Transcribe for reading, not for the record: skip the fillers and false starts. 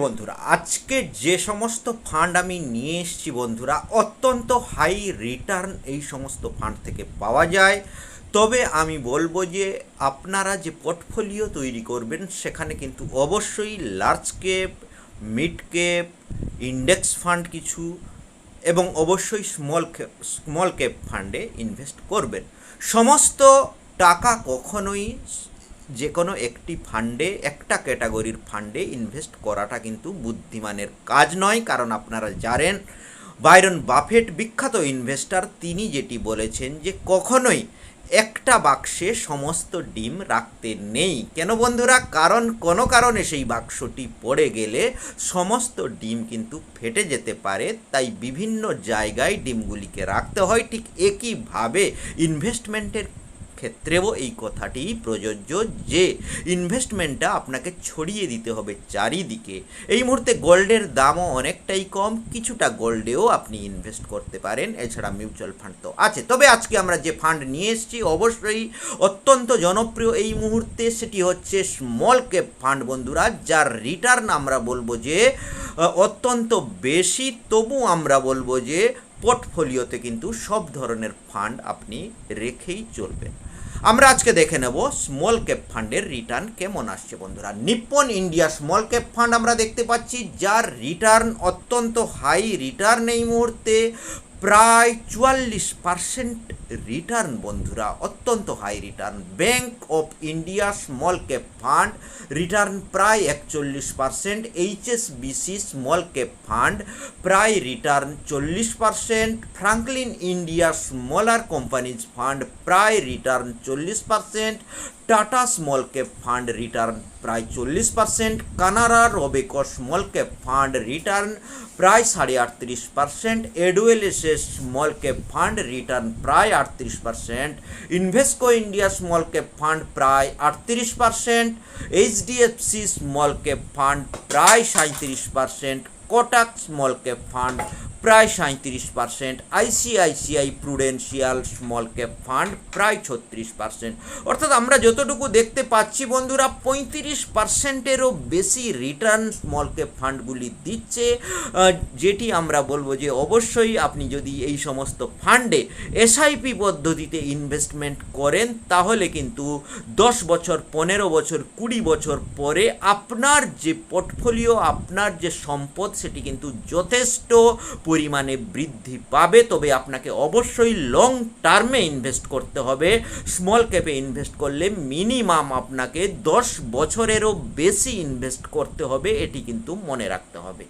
বন্ধুরা, আজকে যে সমস্ত ফান্ড আমি নিয়ে এসেছি বন্ধুরা, অত্যন্ত হাই রিটার্ন এই সমস্ত ফান্ড থেকে পাওয়া যায়। তবে আমি বলবো যে আপনারা যে পোর্টফোলিও তৈরি করবেন সেখানে কিন্তু অবশ্যই large cap, mid cap, index fund কিছু এবং অবশ্যই স্মল ক্যাপ ফান্ডে ইনভেস্ট করবেন। সমস্ত টাকা কখনোই যে কোনো একটি ফান্ডে, একটা ক্যাটাগরির ফান্ডে ইনভেস্ট করাটা কিন্তু বুদ্ধিমানের কাজ নয়। কারণ আপনারা জানেন, বাইরন বাফেট বিখ্যাত ইনভেস্টার, তিনি যেটি বলেছেন যে কখনোই একটা বাক্সে সমস্ত ডিম রাখতে নেই। কেন বন্ধুরা? কারণ কোনো কারণে সেই বাক্সটি পড়ে গেলে সমস্ত ডিম কিন্তু ফেটে যেতে পারে। তাই বিভিন্ন জায়গায় ডিমগুলিকে রাখতে হয়। ঠিক একইভাবে ইনভেস্টমেন্টের ক্ষেত্রেও এই কথাটি প্রযোজ্য যে ইনভেস্টমেন্টটা আপনাকে ছড়িয়ে দিতে হবে চারিদিকে। এই মুহূর্তে গোল্ডের দামও অনেকটাই কম, কিছুটা গোল্ডেও আপনি ইনভেস্ট করতে পারেন। এছাড়া মিউচুয়াল ফান্ড তো আছে। তবে আজকে আমরা যে ফান্ড নিয়ে এসেছি অবশ্যই অত্যন্ত জনপ্রিয় এই মুহূর্তে, সেটি হচ্ছে স্মল ক্যাপ ফান্ড বন্ধুরা, যার রিটার্ন আমরা বলবো যে অত্যন্ত বেশি। তবু আমরা বলবো যে পোর্টফোলিওতে কিন্তু সব ধরনের ফান্ড আপনি রেখেই চলবেন। আমরা আজকে দেখে নেব স্মল ক্যাপ ফান্ডের রিটার্ন কেমন আসছে বন্ধুরা। Nippon India small cap fund আমরা দেখতে পাচ্ছি, যার রিটার্ন অত্যন্ত হাই রিটার্ন এই মুহূর্তে, প্রায় 44% রিটার্ন বন্ধুরা, অত্যন্ত high return. Bank of India small cap fund return প্রায় 41%। এইচএসবিসি স্মল ক্যাপ ফান্ড প্রায় return 40%। Franklin India smaller companies fund প্রায় return 40%। Tata small cap fund return প্রায় 40%। Canara Robeco small cap fund return প্রায় 38.5%। Edelweiss small cap fund return প্রায় 38%। Invesco India small cap fund প্রায় 38%। HDFC small cap fund প্রায় 37%। Kotak small cap fund প্রায় 37%। ICICI Prudential small cap fund প্রায় 36%। অর্থাৎ আমরা যতটুকু দেখতে পাচ্ছি বন্ধুরা, 35%-এরও বেশি রিটার্ন স্মল ক্যাপ ফান্ডগুলি দিচ্ছে, যেটি আমরা বলবো যে অবশ্যই আপনি যদি এই সমস্ত ফান্ডে এসআইপি পদ্ধতিতে ইনভেস্টমেন্ট করেন তাহলে কিন্তু 10 বছর, 15 বছর, 20 বছর পরে আপনার যে পোর্টফোলিও, আপনার যে সম্পদ, সেটি কিন্তু যথেষ্ট পরিমাণে বৃদ্ধি পাবে। তবে আপনাকে অবশ্যই লং টার্মে ইনভেস্ট করতে হবে। স্মল ক্যাপে ইনভেস্ট করলে মিনিমাম আপনাকে 10 বছরেরও বেশি ইনভেস্ট করতে হবে, এটি কিন্তু মনে রাখতে হবে।